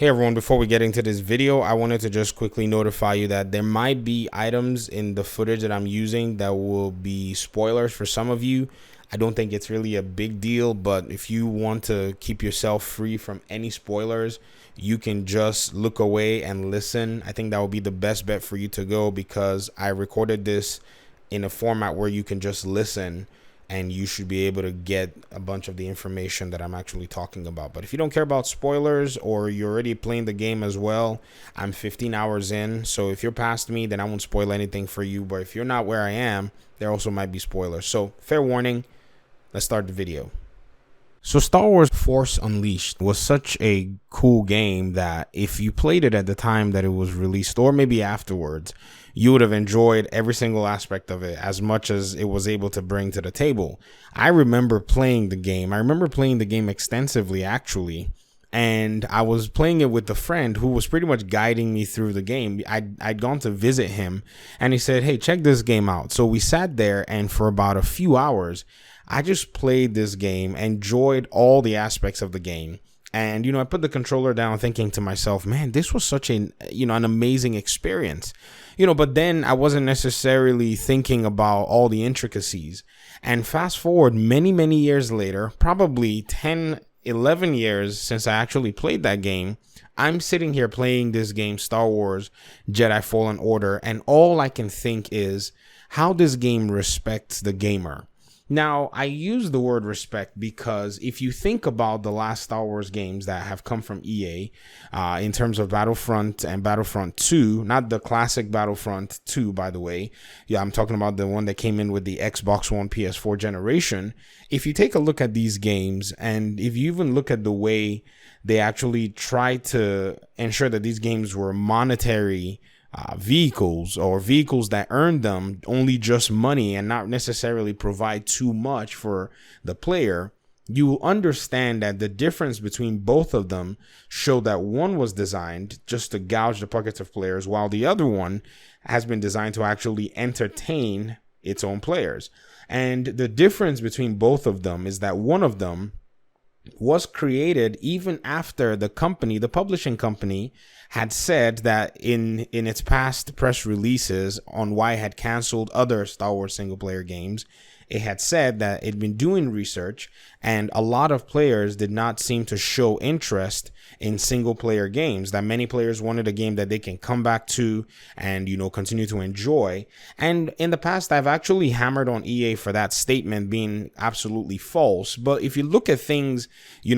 Hey everyone, before we get into this video, I wanted to just quickly notify you that there might be items in the footage that I'm using that will be spoilers for some of you. I don't think it's really a big deal, but if you want to keep yourself free from any spoilers, you can just look away and listen. I think that will be the best bet for you to go because I recorded this in a format where you can just listen and you should be able to get a bunch of the information that I'm actually talking about. But if you don't care about spoilers or you're already playing the game as well, I'm 15 hours in. So if you're past me, then I won't spoil anything for you. But if you're not where I am, there also might be spoilers. So fair warning, let's start the video. So Star Wars Force Unleashed was such a cool game that if you played it at the time that it was released or maybe afterwards, you would have enjoyed every single aspect of it as much as it was able to bring to the table. I remember playing the game. I remember playing the game extensively, actually. And I was playing it with a friend who was pretty much guiding me through the game. I'd gone to visit him and he said, hey, check this game out. So we sat there and for about a few hours, I just played this game, enjoyed all the aspects of the game. And, I put the controller down thinking to myself, man, this was such an amazing experience, but then I wasn't necessarily thinking about all the intricacies. And fast forward many, many years later, probably 10, 11 years since I actually played that game, I'm sitting here playing this game, Star Wars Jedi Fallen Order, and all I can think is how this game respects the gamer. Now, I use the word respect because if you think about the last Star Wars games that have come from EA, in terms of Battlefront and Battlefront 2, not the classic Battlefront 2, by the way. Yeah, I'm talking about the one that came in with the Xbox One PS4 generation. If you take a look at these games, and if you even look at the way they actually tried to ensure that these games were monetary vehicles or vehicles that earn them only just money and not necessarily provide too much for the player, you will understand that the difference between both of them show that one was designed just to gouge the pockets of players while the other one has been designed to actually entertain its own players. And the difference between both of them is that one of them was created even after the publishing company, had said that in its past press releases on why it had canceled other Star Wars single player games, it had said that it'd been doing research and a lot of players did not seem to show interest in single player games, that many players wanted a game that they can come back to and, continue to enjoy. And in the past, I've actually hammered on EA for that statement being absolutely false. But if you look at things,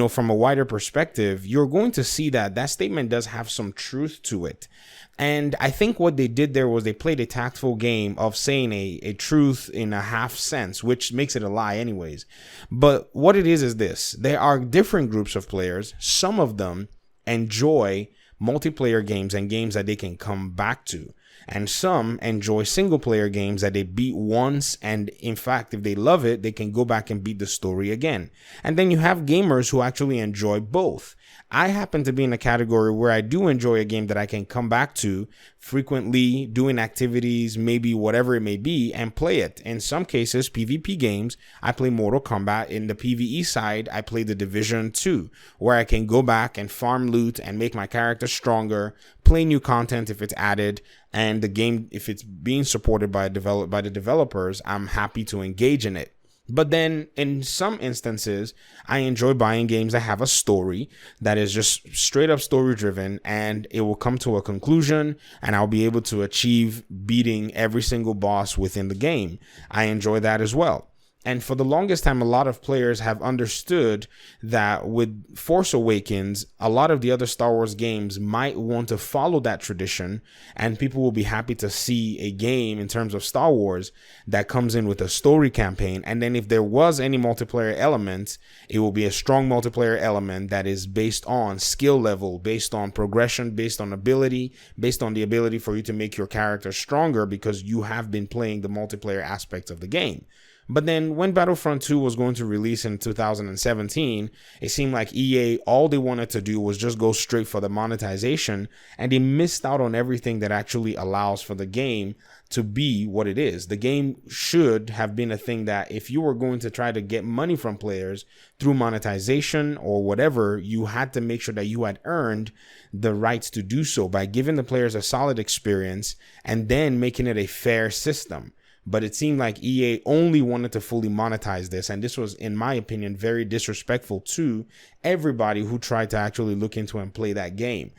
from a wider perspective, you're going to see that that statement does have some truth to it. And I think what they did there was they played a tactful game of saying a truth in a half sense, which makes it a lie anyways. But what it is this. There are different groups of players. Some of them enjoy multiplayer games and games that they can come back to. And some enjoy single player games that they beat once. And in fact, if they love it, they can go back and beat the story again. And then you have gamers who actually enjoy both. I happen to be in a category where I do enjoy a game that I can come back to frequently, doing activities, maybe whatever it may be, and play it. In some cases, PvP games, I play Mortal Kombat. In the PvE side, I play The Division 2, where I can go back and farm loot and make my character stronger, play new content if it's added, and the game, if it's being supported by the developers, I'm happy to engage in it. But then in some instances, I enjoy buying games that have a story that is just straight up story driven and it will come to a conclusion and I'll be able to achieve beating every single boss within the game. I enjoy that as well. And for the longest time, a lot of players have understood that with Force Awakens, a lot of the other Star Wars games might want to follow that tradition, and people will be happy to see a game in terms of Star Wars that comes in with a story campaign. And then if there was any multiplayer elements, it will be a strong multiplayer element that is based on skill level, based on progression, based on ability, based on the ability for you to make your character stronger because you have been playing the multiplayer aspects of the game. But then when Battlefront 2 was going to release in 2017, it seemed like EA, all they wanted to do was just go straight for the monetization, and they missed out on everything that actually allows for the game to be what it is. The game should have been a thing that if you were going to try to get money from players through monetization or whatever, you had to make sure that you had earned the rights to do so by giving the players a solid experience and then making it a fair system. But it seemed like EA only wanted to fully monetize this. And this was, in my opinion, very disrespectful to everybody who tried to actually look into and play that game.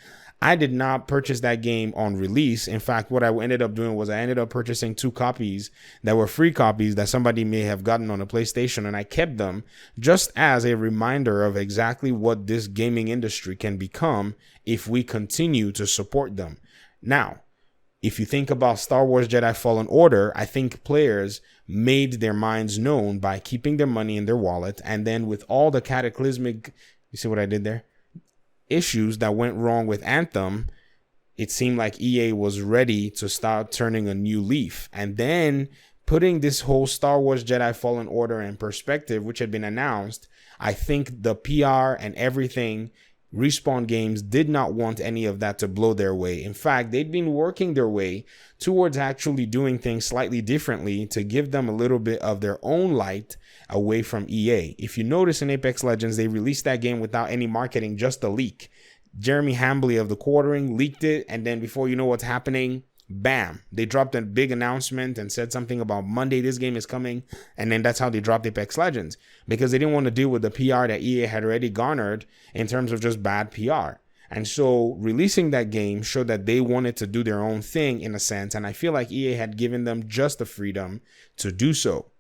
I did not purchase that game on release. In fact, what I ended up doing was I ended up purchasing 2 copies that were free copies that somebody may have gotten on a PlayStation, and I kept them just as a reminder of exactly what this gaming industry can become if we continue to support them. Now, if you think about Star Wars Jedi Fallen Order, I think players made their minds known by keeping their money in their wallet, and then with all the cataclysmic, you see what I did there? Issues that went wrong with Anthem, it seemed like EA was ready to start turning a new leaf. And then putting this whole Star Wars Jedi Fallen Order in perspective, which had been announced, I think the PR and everything, Respawn Games did not want any of that to blow their way. In fact, they'd been working their way towards actually doing things slightly differently to give them a little bit of their own light away from EA. If you notice in Apex Legends, they released that game without any marketing, just a leak. Jeremy Hambley of The Quartering leaked it, and then before you know what's happening, bam, they dropped a big announcement and said something about Monday this game is coming, and then that's how they dropped Apex Legends, because they didn't want to deal with the PR that EA had already garnered in terms of just bad PR. And so releasing that game showed that they wanted to do their own thing in a sense, and I feel like EA had given them just the freedom to do so.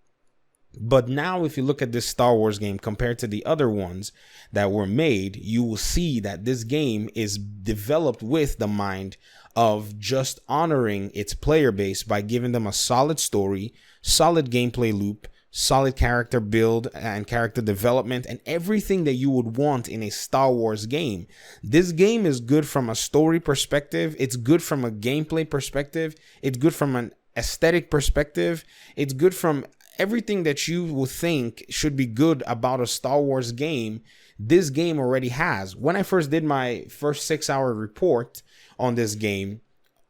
But now if you look at this Star Wars game compared to the other ones that were made, you will see that this game is developed with the mind of just honoring its player base by giving them a solid story, solid gameplay loop, solid character build and character development, and everything that you would want in a Star Wars game. This game is good from a story perspective. It's good from a gameplay perspective. It's good from an aesthetic perspective. It's good from everything that you would think should be good about a Star Wars game. This game already has. When I first did my first 6-hour report on this game,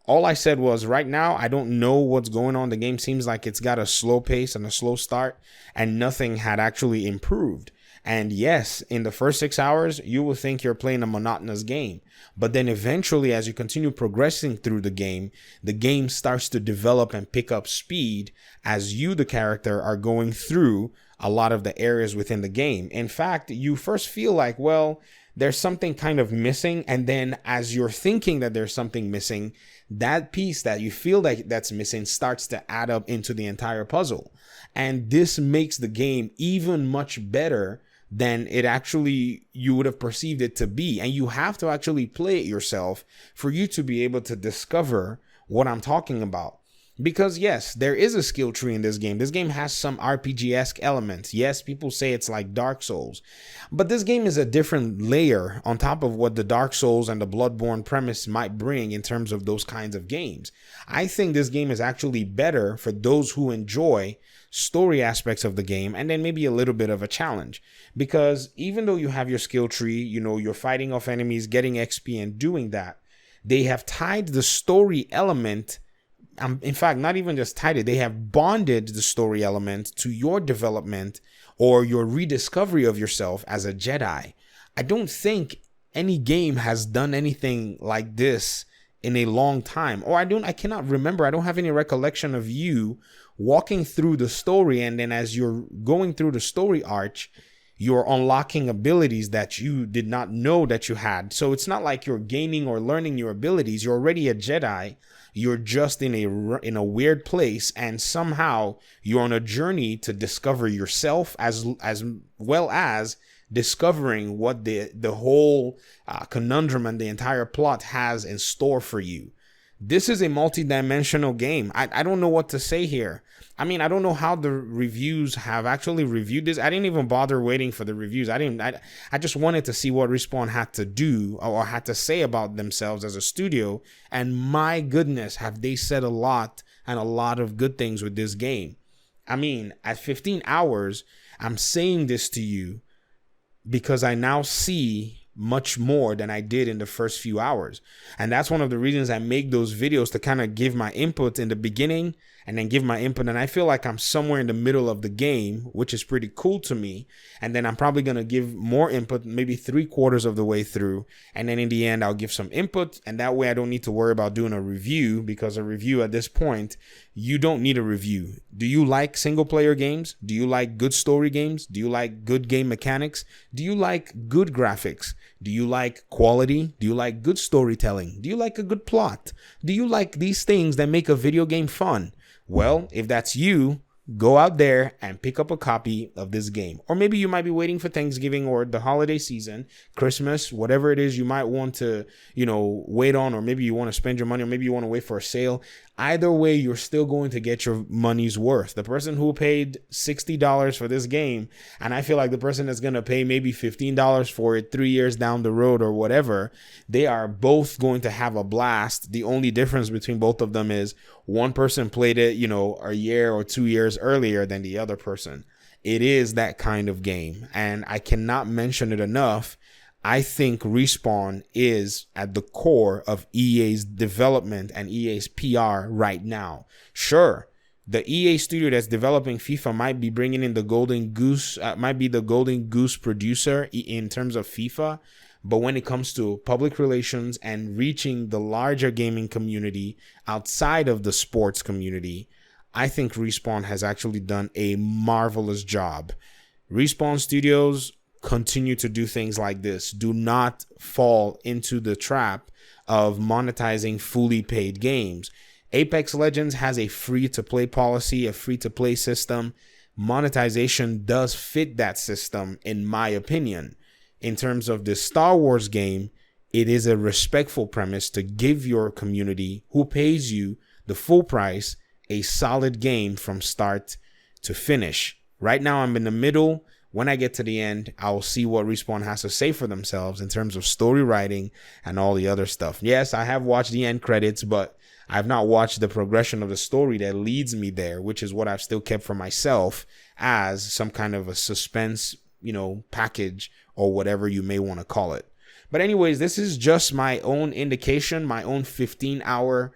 all I said was, right now, I don't know what's going on. The game seems like it's got a slow pace and a slow start, and nothing had actually improved. And yes, in the first 6 hours, you will think you're playing a monotonous game. But then eventually, as you continue progressing through the game starts to develop and pick up speed as you, the character, are going through a lot of the areas within the game. In fact, you first feel like, well, there's something kind of missing. And then as you're thinking that there's something missing, that piece that you feel like that's missing starts to add up into the entire puzzle. And this makes the game even much better than it actually you would have perceived it to be. And you have to actually play it yourself for you to be able to discover what I'm talking about. Because yes, there is a skill tree in this game. This game has some RPG-esque elements. Yes, people say it's like Dark Souls, but this game is a different layer on top of what the Dark Souls and the Bloodborne premise might bring in terms of those kinds of games. I think this game is actually better for those who enjoy story aspects of the game and then maybe a little bit of a challenge, because even though you have your skill tree, you know, you're fighting off enemies, getting XP and doing that, they have tied the story element. In fact, not even just tied it, they have bonded the story element to your development or your rediscovery of yourself as a Jedi. I don't think any game has done anything like this in a long time, or I cannot remember. I don't have any recollection of you walking through the story, and then as you're going through the story arch, you're unlocking abilities that you did not know that you had. So it's not like you're gaining or learning your abilities. You're already a Jedi. You're just in a weird place, and somehow you're on a journey to discover yourself as well as discovering what the whole conundrum and the entire plot has in store for you. This is a multi-dimensional game. I don't know what to say here. I mean, I don't know how the reviews have actually reviewed this. I didn't even bother waiting for the reviews. I just wanted to see what Respawn had to do or had to say about themselves as a studio. And my goodness, have they said a lot and a lot of good things with this game. I mean, at 15 hours, I'm saying this to you because I now see much more than I did in the first few hours. And that's one of the reasons I make those videos, to kind of give my input in the beginning and then give my input. And I feel like I'm somewhere in the middle of the game, which is pretty cool to me. And then I'm probably going to give more input, maybe 3/4 of the way through. And then in the end, I'll give some input. And that way I don't need to worry about doing a review, because a review at this point, you don't need a review. Do you like single player games? Do you like good story games? Do you like good game mechanics? Do you like good graphics? Do you like quality? Do you like good storytelling? Do you like a good plot? Do you like these things that make a video game fun? Well, if that's you, go out there and pick up a copy of this game. Or maybe you might be waiting for Thanksgiving or the holiday season, Christmas, whatever it is you might want to, wait on, or maybe you want to spend your money, or maybe you want to wait for a sale. Either way, you're still going to get your money's worth. The person who paid $60 for this game, and I feel like the person that's going to pay maybe $15 for it 3 years down the road or whatever, they are both going to have a blast. The only difference between both of them is one person played it, a year or 2 years earlier than the other person. It is that kind of game, and I cannot mention it enough. I think Respawn is at the core of EA's development and EA's PR right now. Sure, the EA studio that's developing FIFA might be bringing in the golden goose, might be the golden goose producer in terms of FIFA. But when it comes to public relations and reaching the larger gaming community outside of the sports community, I think Respawn has actually done a marvelous job. Respawn Studios continue to do things like this. Do not fall into the trap of monetizing fully paid games. Apex Legends has a free-to-play policy, a free-to-play system. Monetization does fit that system, in my opinion. In terms of the Star Wars game, it is a respectful premise to give your community, who pays you the full price, a solid game from start to finish. Right now, I'm in the middle. When I get to the end, I'll see what Respawn has to say for themselves in terms of story writing and all the other stuff. Yes, I have watched the end credits, but I've not watched the progression of the story that leads me there, which is what I've still kept for myself as some kind of a suspense, package, or whatever you may want to call it. But anyways, this is just my own indication, my own 15-hour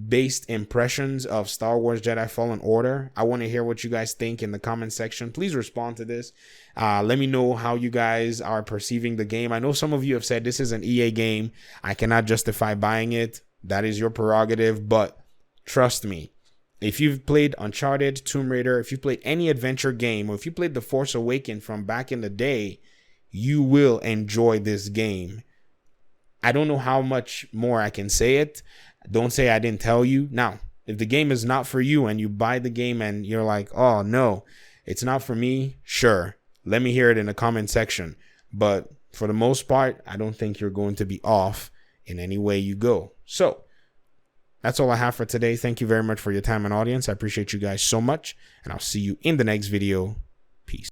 based impressions of Star Wars Jedi Fallen Order. I want to hear what you guys think in the comment section. Please respond to this. Let me know how you guys are perceiving the game. I know some of you have said this is an EA game. I cannot justify buying it. That is your prerogative, but trust me, if you've played Uncharted, Tomb Raider, if you've played any adventure game, or if you played The Force Awakens from back in the day, you will enjoy this game. I don't know how much more I can say it. Don't say I didn't tell you. Now, if the game is not for you and you buy the game and you're like, oh no, it's not for me, sure, let me hear it in the comment section. But for the most part, I don't think you're going to be off in any way you go. So that's all I have for today. Thank you very much for your time and audience. I appreciate you guys so much, and I'll see you in the next video.